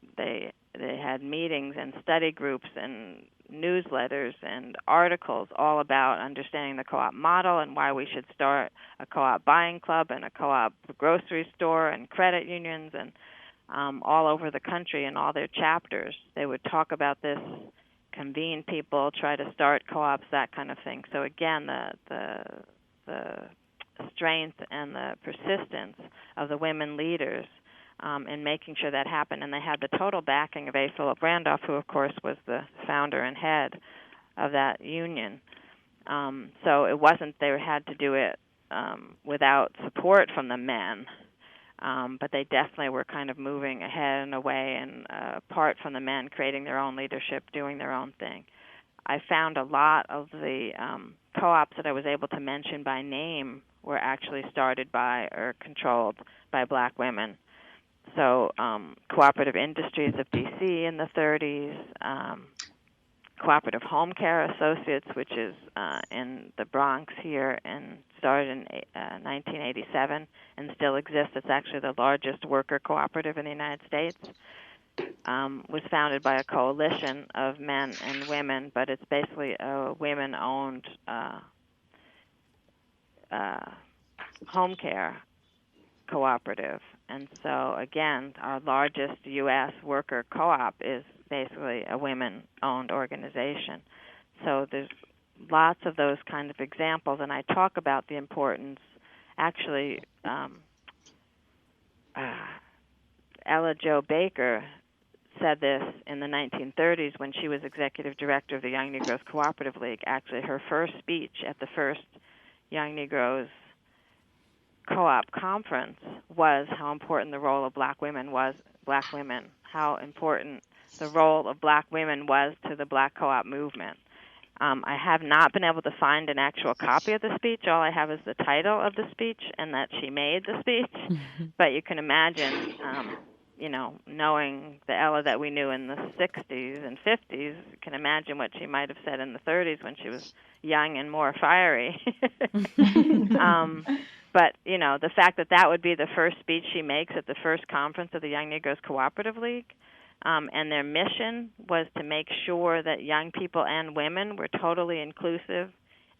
Speaker 4: had meetings and study groups and newsletters and articles all about understanding the co-op model and why we should start a co-op buying club and a co-op grocery store and credit unions and all over the country in all their chapters. They would talk about this, convene people, try to start co-ops, that kind of thing. So again, the strength and the persistence of the women leaders in making sure that happened. And they had the total backing of A. Philip Randolph, who, of course, was the founder and head of that union. So it wasn't they had to do it without support from the men. But they definitely were kind of moving ahead and away and apart from the men, creating their own leadership, doing their own thing. I found a lot of the co-ops that I was able to mention by name were actually started by or controlled by black women. So Cooperative Industries of D.C. in the 30s, Cooperative Home Care Associates, which is in the Bronx here and started in 1987 and still exists. It's actually the largest worker cooperative in the United States. Was founded by a coalition of men and women, but it's basically a women-owned home care cooperative. And so, again, our largest U.S. worker co-op is basically a women-owned organization. So there's lots of those kind of examples, and I talk about the importance. Actually, Ella Jo Baker said this in the 1930s when she was executive director of the Young Negroes Cooperative League. Actually, her first speech at the first Young Negroes co-op conference was how important the role of black women, how important the role of black women was to the black co-op movement. I have not been able to find an actual copy of the speech. All I have is the title of the speech and that she made the speech. But you can imagine, knowing the Ella that we knew in the 60s and 50s, you can imagine what she might have said in the 30s when she was young and more fiery. But, the fact that that would be the first speech she makes at the first conference of the Young Negroes Cooperative League, and their mission was to make sure that young people and women were totally inclusive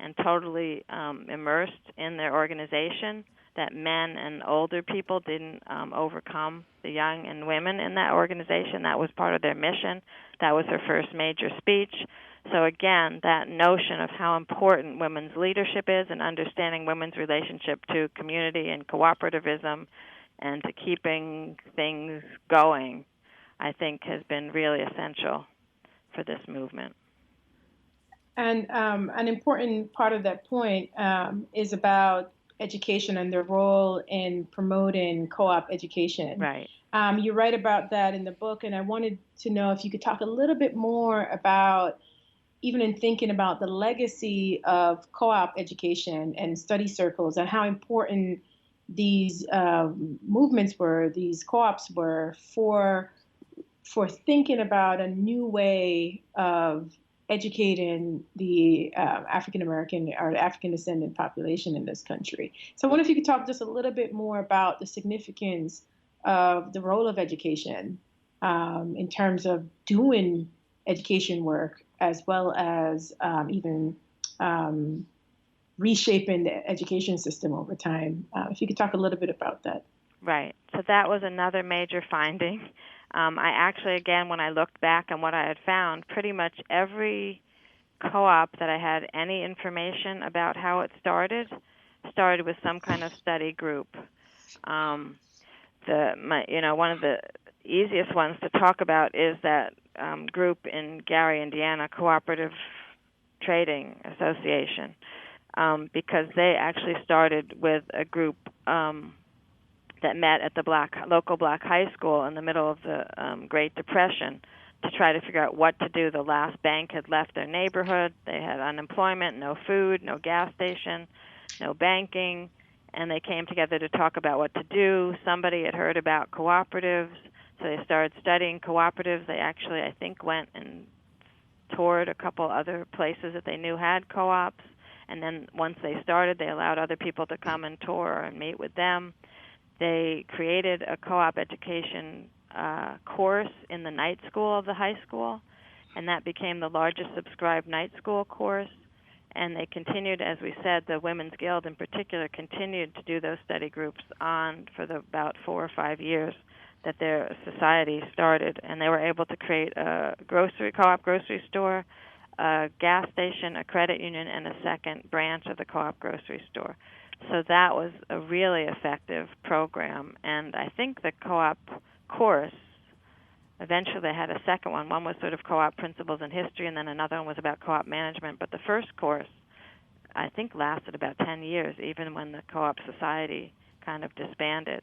Speaker 4: and totally immersed in their organization, that men and older people didn't overcome the young and women in that organization. That was part of their mission. That was her first major speech. So again, that notion of how important women's leadership is and understanding women's relationship to community and cooperativism and to keeping things going, I think has been really essential for this movement.
Speaker 5: And an important part of that point is about education and their role in promoting co-op education.
Speaker 4: Right.
Speaker 5: You write about that in the book, and I wanted to know if you could talk a little bit more about, even in thinking about the legacy of co-op education and study circles and how important these movements were, these co-ops were for thinking about a new way of educating the African American or African descendant population in this country. So I wonder if you could talk just a little bit more about the significance of the role of education in terms of doing education work, as well as even reshaping the education system over time. If you could talk a little bit about that.
Speaker 4: Right. So that was another major finding. I actually, again, when I looked back on what I had found, pretty much every co-op that I had any information about how it started with some kind of study group. One of the easiest ones to talk about is that group in Gary, Indiana, Cooperative Trading Association, because they actually started with a group that met at the local black high school in the middle of the Great Depression to try to figure out what to do. The last bank had left their neighborhood. They had unemployment, no food, no gas station, no banking, and they came together to talk about what to do. Somebody had heard about cooperatives, so they started studying cooperatives. They actually, I think, went and toured a couple other places that they knew had co-ops, and then once they started, they allowed other people to come and tour and meet with them. They created a co-op education course in the night school of the high school, and that became the largest subscribed night school course. And they continued, as we said, the Women's Guild in particular continued to do those study groups on for about 4 or 5 years that their society started. And they were able to create a co-op grocery store, a gas station, a credit union, and a second branch of the co-op grocery store. So that was a really effective program. And I think the co-op course, eventually they had a second one. One was sort of co-op principles and history, and then another one was about co-op management. But the first course, I think, lasted about 10 years, even when the co-op society kind of disbanded.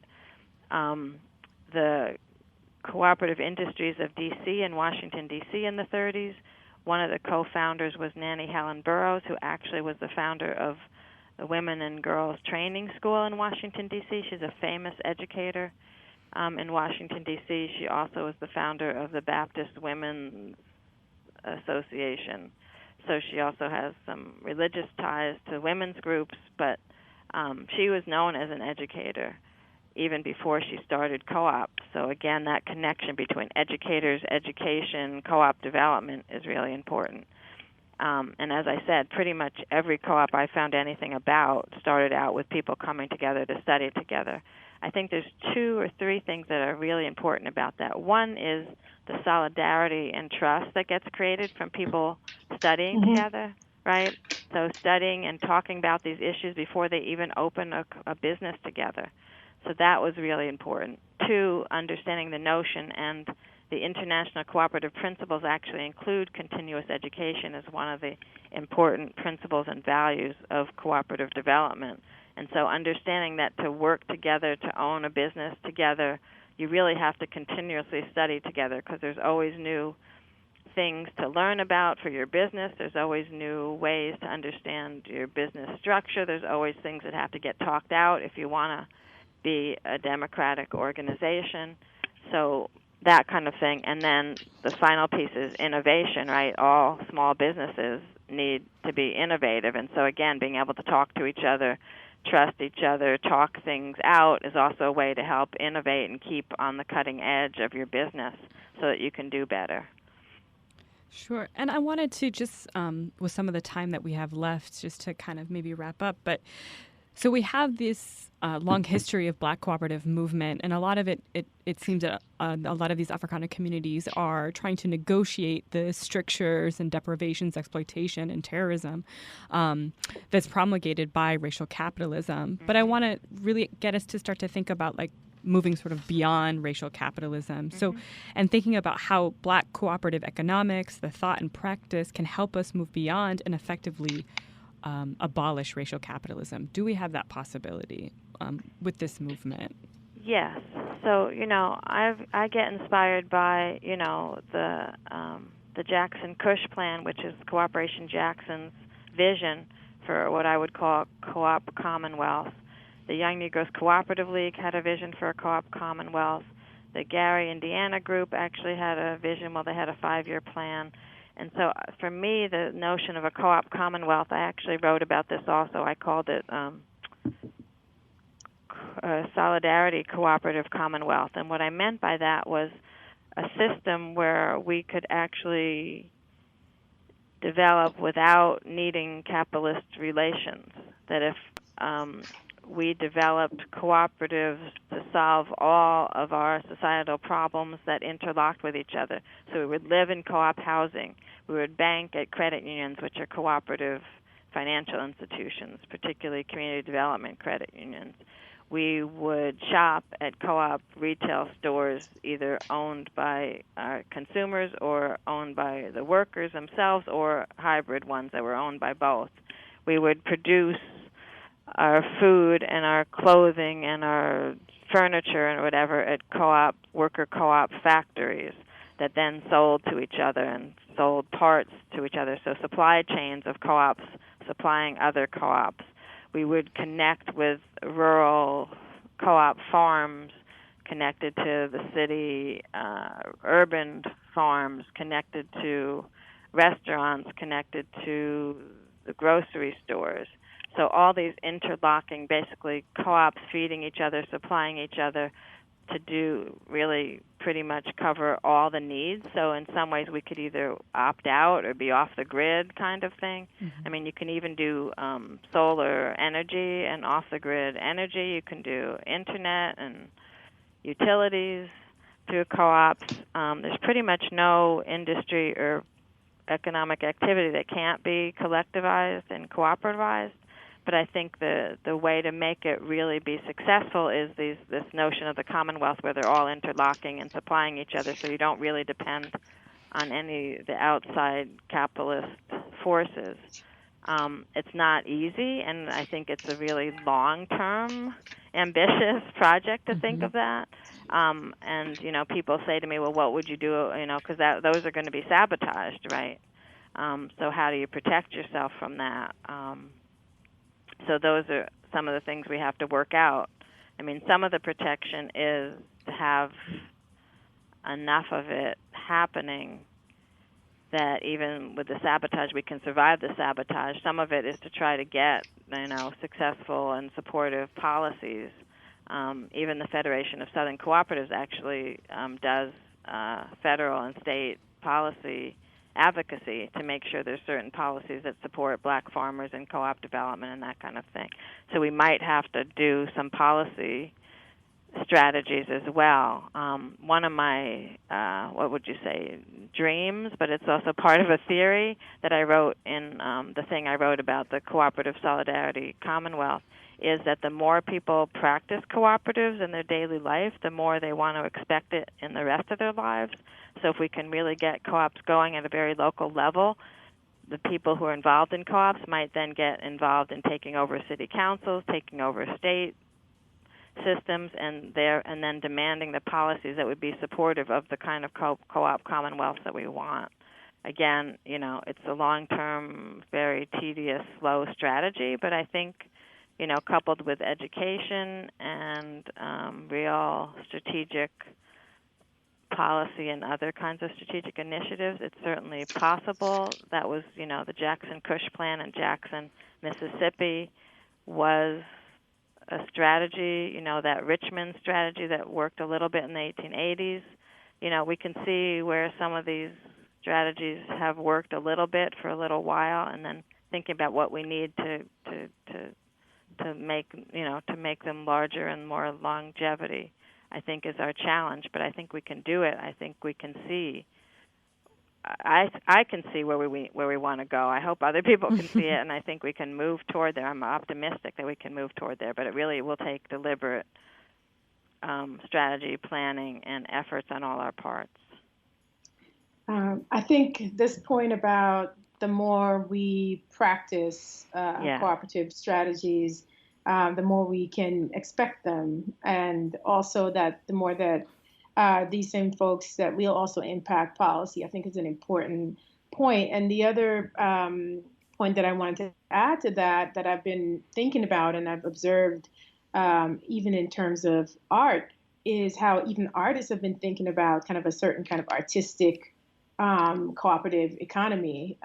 Speaker 4: The cooperative industries of D.C. and Washington, D.C. in the 30s, one of the co-founders was Nannie Helen Burroughs, who actually was the founder of the Women and Girls Training School in Washington, D.C. She's a famous educator in Washington, D.C. She also was the founder of the Baptist Women's Association. So she also has some religious ties to women's groups, but she was known as an educator even before she started co-op. So again, that connection between educators, education, co-op development is really important. And as I said, pretty much every co-op I found anything about started out with people coming together to study together. I think there's 2 or 3 things that are really important about that. One is the solidarity and trust that gets created from people studying together, right? So studying and talking about these issues before they even open a business together. So that was really important. 2, understanding the notion, and the international cooperative principles actually include continuous education as one of the important principles and values of cooperative development. And so understanding that to work together, to own a business together, you really have to continuously study together, because there's always new things to learn about for your business. There's always new ways to understand your business structure. There's always things that have to get talked out if you want to be a democratic organization. So that kind of thing. And then the final piece is innovation, right? All small businesses need to be innovative. And so, again, being able to talk to each other, trust each other, talk things out is also a way to help innovate and keep on the cutting edge of your business so that you can do better.
Speaker 3: Sure. And I wanted to just, with some of the time that we have left, just to kind of maybe wrap up. But so we have this long history of Black cooperative movement, and a lot of it seems that a lot of these Africana communities are trying to negotiate the strictures and deprivations, exploitation, and terrorism that's promulgated by racial capitalism. But I want to really get us to start to think about, like, moving sort of beyond racial capitalism. So, and thinking about how Black cooperative economics, the thought and practice, can help us move beyond and effectively abolish racial capitalism. Do we have that possibility with this movement?
Speaker 4: Yes. So, I get inspired by, the Jackson Cush plan, which is Cooperation Jackson's vision for what I would call a co-op commonwealth. The Young Negroes Cooperative League had a vision for a co-op commonwealth. The Gary, Indiana group actually had a vision. Well, they had a 5-year plan. And so for me, the notion of a co-op commonwealth, I actually wrote about this also. I called it Solidarity Cooperative Commonwealth. And what I meant by that was a system where we could actually develop without needing capitalist relations. That if we developed cooperatives to solve all of our societal problems that interlocked with each other. So we would live in co-op housing. We would bank at credit unions, which are cooperative financial institutions, particularly community development credit unions. we would shop at co-op retail stores either owned by consumers or owned by the workers themselves, or hybrid ones that were owned by both. We would produce our food and our clothing and our furniture and whatever at worker co-op factories that then sold to each other and sold parts to each other. So supply chains of co-ops supplying other co-ops. We would connect with rural co-op farms connected to the city, urban farms connected to restaurants, connected to the grocery stores. So all these interlocking, basically co-ops feeding each other, supplying each other to do really pretty much cover all the needs. So in some ways we could either opt out or be off the grid kind of thing. I mean, you can even do solar energy and off the grid energy. You can do internet and utilities through co-ops. There's pretty much no industry or economic activity that can't be collectivized and cooperativized. But I think the way to make it really be successful is this notion of the Commonwealth, where they're all interlocking and supplying each other, so you don't really depend on the outside capitalist forces. It's not easy, and I think it's a really long-term, ambitious project to think of that. And people say to me, "Well, what would you do?" Because those are going to be sabotaged, right? So how do you protect yourself from that? So those are some of the things we have to work out. I mean, some of the protection is to have enough of it happening that even with the sabotage, we can survive the sabotage. Some of it is to try to get, successful and supportive policies. Even the Federation of Southern Cooperatives actually does federal and state policy advocacy to make sure there's certain policies that support black farmers and co-op development and that kind of thing. So we might have to do some policy strategies as well. One of my, dreams, but it's also part of a theory that I wrote in the thing I wrote about the Cooperative Solidarity Commonwealth, is that the more people practice cooperatives in their daily life, the more they want to expect it in the rest of their lives. So if we can really get co-ops going at a very local level, the people who are involved in co-ops might then get involved in taking over city councils, taking over state systems, and then demanding the policies that would be supportive of the kind of co-op commonwealths that we want. Again, it's a long-term, very tedious, slow strategy, but I think, coupled with education and real strategic policy and other kinds of strategic initiatives, it's certainly possible. That was, the Jackson-Cush Plan in Jackson, Mississippi was a strategy, that Richmond strategy that worked a little bit in the 1880s. We can see where some of these strategies have worked a little bit for a little while, and then thinking about what we need to make them larger and more longevity, I think, is our challenge. But I think we can do it. I think we can see. I can see where we want to go. I hope other people can see it, and I think we can move toward there. I'm optimistic that we can move toward there, but it really will take deliberate strategy, planning, and efforts on all our parts.
Speaker 5: I think this point about the more we practice cooperative strategies, the more we can expect them, and also that the more that these same folks that will also impact policy, I think is an important point. And the other point that I wanted to add to that I've been thinking about and I've observed even in terms of art, is how even artists have been thinking about kind of a certain kind of artistic cooperative economy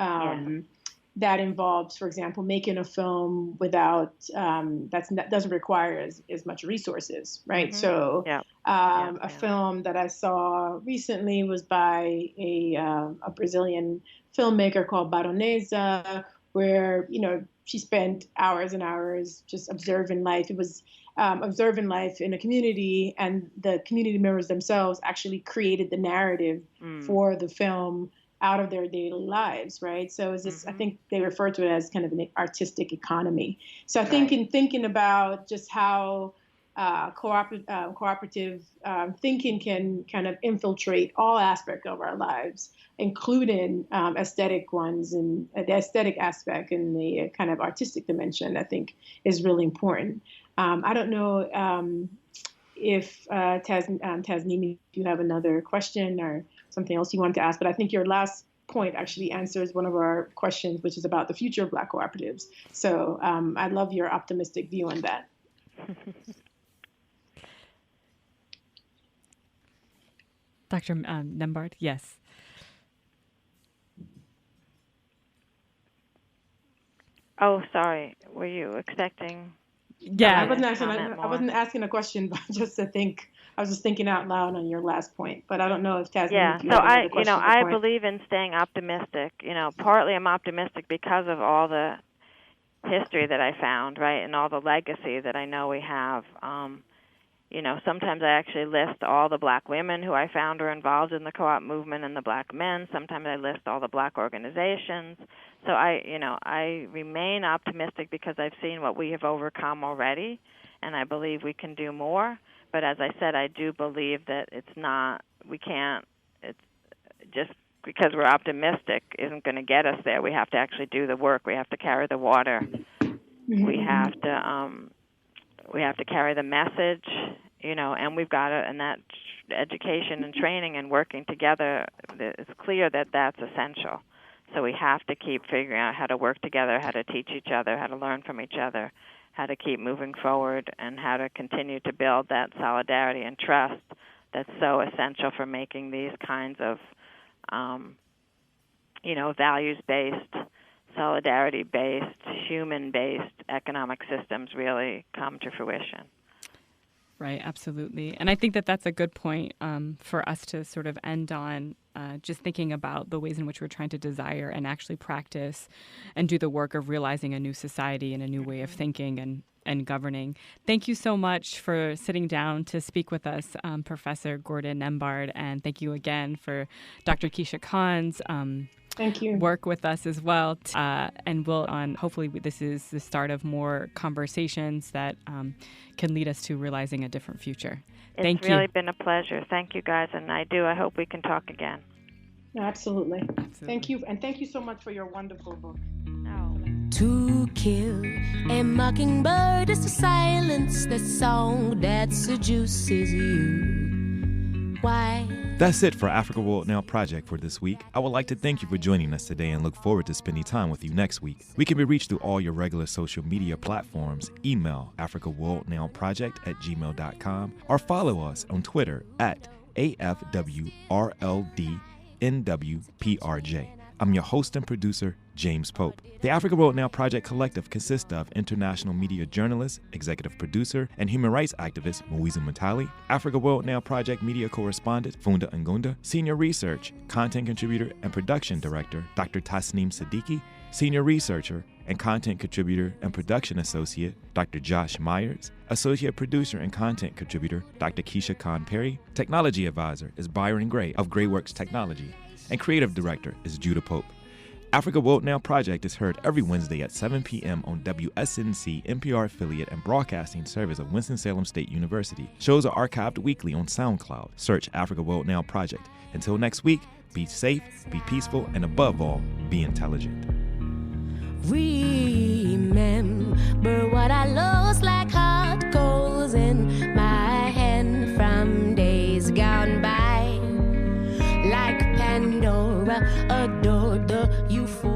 Speaker 5: that involves, for example, making a film without that doesn't require as much resources, right? Mm-hmm. So a film that I saw recently was by a Brazilian filmmaker called Baronesa, where she spent hours and hours just observing life. It was observing life in a community, and the community members themselves actually created the narrative for the film out of their daily lives, right? So is this, I think they refer to it as kind of an artistic economy. So I think in thinking about just how cooperative thinking can kind of infiltrate all aspects of our lives, including aesthetic ones, and the aesthetic aspect and the kind of artistic dimension, I think, is really important. I don't know if Tasneem, if you have another question or something else you wanted to ask, but I think your last point actually answers one of our questions, which is about the future of Black cooperatives. So I love your optimistic view on that.
Speaker 3: Dr. Nembard, yes.
Speaker 4: Oh, sorry. Were you expecting?
Speaker 3: Yeah,
Speaker 5: I wasn't asking a question, but just to think. I was just thinking out loud on your last point. But I don't know if Tasneem.
Speaker 4: Yeah.
Speaker 5: If you
Speaker 4: So
Speaker 5: have another question
Speaker 4: I
Speaker 5: point.
Speaker 4: believe in staying optimistic. Partly I'm optimistic because of all the history that I found, right, and all the legacy that I know we have. Sometimes I actually list all the Black women who I found are involved in the co-op movement and the Black men. Sometimes I list all the Black organizations. So I remain optimistic because I've seen what we have overcome already, and I believe we can do more. But as I said, I do believe that it's just because we're optimistic isn't going to get us there. We have to actually do the work. We have to carry the water. Mm-hmm. We have to carry the message, and we've got to, and that education and training and working together, it's clear that that's essential. So we have to keep figuring out how to work together, how to teach each other, how to learn from each other, how to keep moving forward, and how to continue to build that solidarity and trust that's so essential for making these kinds of, values-based, solidarity-based, human-based economic systems really come to fruition.
Speaker 3: Right, absolutely. And I think that that's a good point for us to sort of end on, just thinking about the ways in which we're trying to desire and actually practice and do the work of realizing a new society and a new way of thinking and governing. Thank you so much for sitting down to speak with us, Professor Gordon Nembard, and thank you again for Dr. Keisha Khan's
Speaker 5: thank you.
Speaker 3: Work with us as well. And hopefully this is the start of more conversations that can lead us to realizing a different future. Thank you.
Speaker 4: It's really been a pleasure. Thank you, guys, and I hope we can talk again.
Speaker 5: Absolutely. Thank you, and thank you so much for your wonderful book.
Speaker 6: To kill a mockingbird is to silence the song that seduces you. Why?
Speaker 2: That's it for Africa World Now Project for this week. I would like to thank you for joining us today and look forward to spending time with you next week. We can be reached through all your regular social media platforms. Email africaworldnowproject@gmail.com or follow us on Twitter at AFWRLDNWPRJ. I'm your host and producer, James Pope. The Africa World Now Project Collective consists of international media journalist, executive producer, and human rights activist Muizu Mutali, Africa World Now Project media correspondent Funda Ngunda, senior research, content contributor, and production director Dr. Tasneem Siddiqui, senior researcher and content contributor and production associate Dr. Josh Myers, associate producer and content contributor Dr. Keisha Khan Perry, technology advisor is Byron Gray of Grayworks Technology, and creative director is Judah Pope. Africa World Now Project is heard every Wednesday at 7 p.m. on WSNC, NPR affiliate and broadcasting service of Winston-Salem State University. Shows are archived weekly on SoundCloud. Search Africa World Now Project. Until next week, be safe, be peaceful, and above all, be intelligent.
Speaker 6: Remember what I lost like hot coals in my hand from days gone by. Like Pandora adored the euphoria.